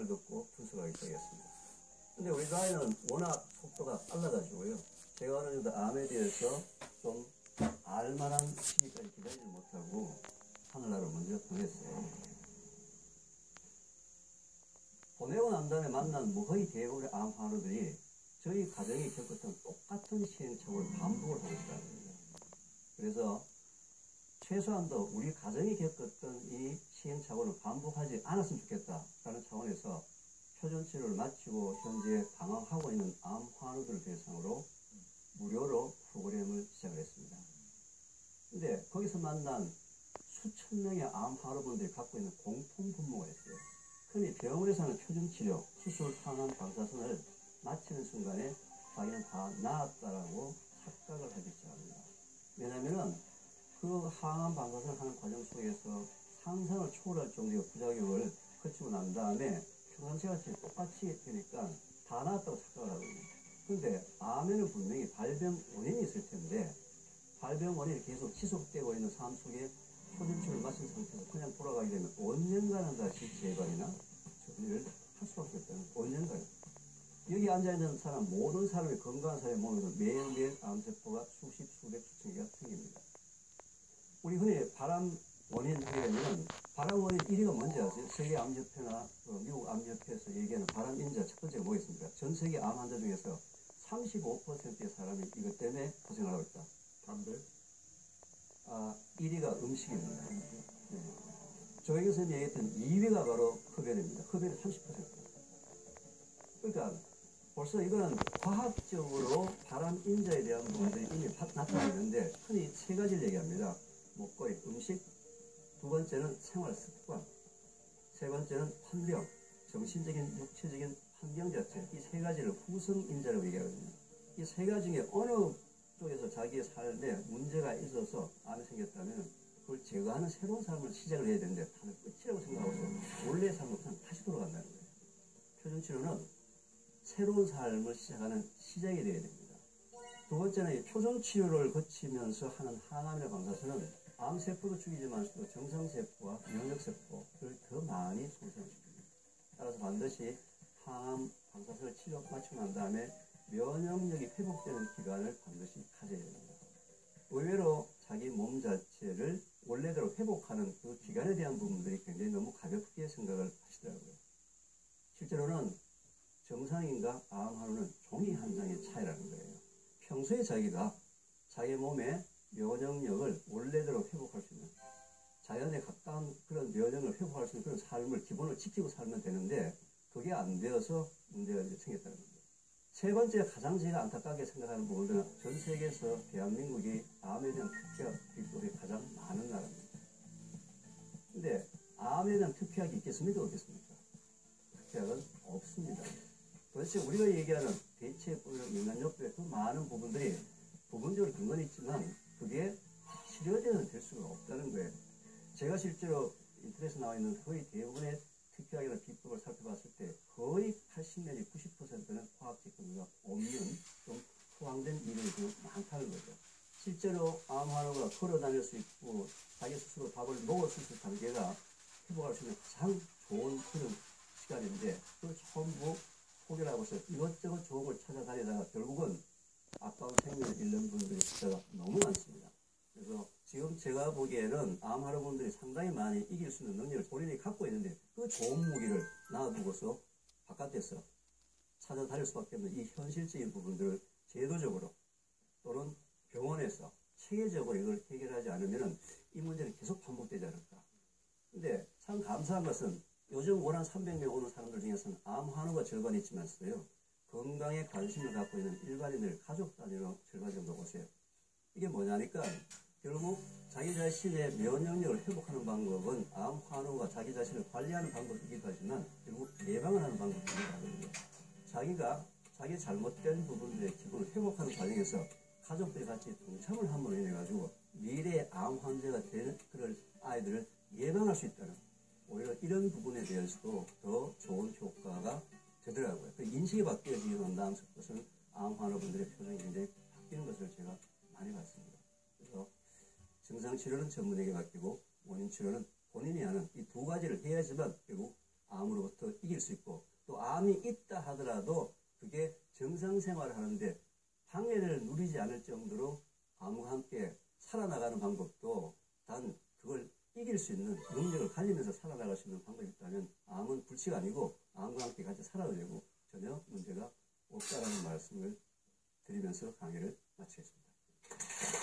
말을 듣고 분석하기 시작했습니다. 근데 우리 아이는 워낙 속도가 빨라가지고요. 제가 어느 정도 암에 대해서 좀 알만한 시기까지 기다리지 못하고 하늘나라로 먼저 보냈어요. 보내고 난 다음에 만난 거의 대부분의 암 환우들이 저희 가정이 겪었던 똑같은 시행착오를 반복을 하고 있다는 겁니다. 그래서 최소한도 우리 가정이 겪었던 이 시행착오를 반복하지 않았으면 좋겠다라는 차원에서 표준치료를 마치고 현재 방황하고 있는 암 환우들을 대상으로 무료로 프로그램을 시작을 했습니다. 근데 거기서 만난 수천 명의 암 환우분들이 갖고 있는 공통 분모가 있어요. 흔히 병원에서 하는 표준치료, 수술, 항암, 방사선을 마치는 순간에 자기는 다 나았다라고 착각을 하기 시작합니다. 왜냐면은 그 항암, 방사선을 하는 과정 속에서 상상을 초월할 정도의 부작용을 거치고 난 다음에 평상시같이 똑같이 되니까 다 나았다고 착각을 하거든요. 근데 암에는 분명히 발병 원인이 있을 텐데 발병 원인이 계속 지속되고 있는 삶 속에 표준치료를 마친 상태에서 그냥 돌아가게 되면 언젠가는 다시 재발이나 처리를 할 수밖에 없다는 거예요. 언젠가는. 여기 앉아있는 사람, 모든 사람이 건강한 사람의 몸에서 매일매일 암세포가 수십, 수백, 수천 개가 생깁니다. 우리 흔히 발암 원인 하게 되면 발암 원인 1위가 뭔지 아세요? 세계암협회나 미국 암협회에서 얘기하는 발암 인자 첫 번째가 뭐겠습니까? 전 세계 암 환자 중에서 35%의 사람이 이것 때문에 고생을 하고 있다. 담배? 1위가 음식입니다. 네. 조혜경 선생님이 얘기했던 2위가 바로 흡연입니다. 흡연은 30%. 그러니까 벌써 이거는 과학적으로 발암 인자에 대한 부분들이 이미 나타나 있는데 흔히 세 가지를 얘기합니다. 먹거리, 음식, 두 번째는 생활 습관, 세 번째는 환경, 정신적인, 육체적인 환경 자체, 이 세 가지를 후성 인자라고 얘기하거든요. 이 세 가지 중에 어느 쪽에서 자기의 삶에 문제가 있어서 암이 생겼다면 그걸 제거하는 새로운 삶을 시작을 해야 되는데 다들 끝이라고 생각하고서 원래의 삶으로 그냥 다시 돌아간다는 거예요. 표준치료는 새로운 삶을 시작하는 시작이 되어야 됩니다. 두 번째는 이 표준치료를 거치면서 하는 항암이나 방사선은 암세포도 죽이지만 정상세포와 면역세포를 더 많이 손상시킵니다. 따라서 반드시 항암, 방사선을 치료 마치고 난 다음에 면역력이 회복되는 기간을 반드시 가져야 됩니다. 의외로 자기 몸 자체를 원래대로 회복하는 그 기간에 대한 부분들이 굉장히 너무 가볍게 생각을 하시더라고요. 실제로는 정상인과 암 환우는 종이 한 장의 차이라는 거예요. 평소에 자기가 자기 몸의 면역력을 원래대로 회복할 수 있는 자연에 가까운 그런 면역을 회복할 수 있는 그런 삶을 기본을 지키고 살면 되는데 그게 안 되어서 문제가 이제 생겼다는 겁니다. 세 번째 가장 제가 안타깝게 생각하는 부분은 전 세계에서 대한민국이 암에 대한 투표가 비율이 가장 많은 나라입니다. 근데 암에 대한 투표학이 있겠습니까? 없겠습니까? 투표학은 없습니다. 도대체 우리가 얘기하는 대체법이나 민간요법의 그 많은 부분들이 부분적으로 근거는 있지만 그게 치료제는 될 수가 없다는 거예요. 제가 실제로 인터넷에 나와 있는 거의 대부분의 특효약이나 비법을 살펴봤을 때 거의 80 내지 90%는 화학적 근거가 없는 좀 포함된 이론이 좀 많다는 거죠. 실제로 암 환우가 걸어다닐 수 있고 자기 스스로 밥을 먹을 수 있을 단계가 회복할 수 있는 가장 좋은 그런 시간인데 그걸 전부 포기를 하고서 이것저것 좋은 걸 찾아다니다가 결국은 아까운 생명을 잃는 분들의 숫자가 너무 많습니다. 그래서 지금 제가 보기에는 암 환우분들이 상당히 많이 이길 수 있는 능력을 본인이 갖고 있는데 그 좋은 무기를 놔두고서 바깥에서 찾아다닐 수밖에 없는 이 현실적인 부분들을 제도적으로 또는 병원에서 체계적으로 이걸 해결하지 않으면 이 문제는 계속 반복되지 않을까. 근데 참 감사한 것은 요즘 월 한 300명 오는 사람들 중에서는 암 환우가 절반 있지만서요. 건강에 관심을 갖고 있는 일반인들 가족 단위로 절반 정도 오세요. 이게 뭐냐니까 결국 자기 자신의 면역력을 회복하는 방법은 암 환우가 자기 자신을 관리하는 방법이기도 하지만 결국 예방을 하는 방법이기도 하거든요. 자기가 자기 잘못된 부분들의 기분을 회복하는 과정에서 가족들이 같이 동참을 함으로 인해 가지고 미래의 암 환자가 될 그런 아이들을 예방할 수 있다는 오히려 이런 부분에 대해서도 더 좋은 효과가 되더라고요. 그 인식이 바뀌어지는 다음 것은 암 환우분들의 표정이 굉장히 바뀌는 것을 제가 많이 봤습니다. 그래서 증상치료는 전문에게 맡기고 원인치료는 본인이 하는 이 두 가지를 해야지만 결국 암으로부터 이길 수 있고, 또 암이 있다 하더라도 그게 정상 생활을 하는데 방해를 누리지 않을 정도로 암과 함께 살아나가는 방법도, 단 그걸 이길 수 있는 능력을 가지면서 살아나갈 수 있는 방법이 있다면 암은 불치가 아니고 암과 함께 같이 살아도 되고 전혀 문제가 없다라는 말씀을 드리면서 강의를 마치겠습니다.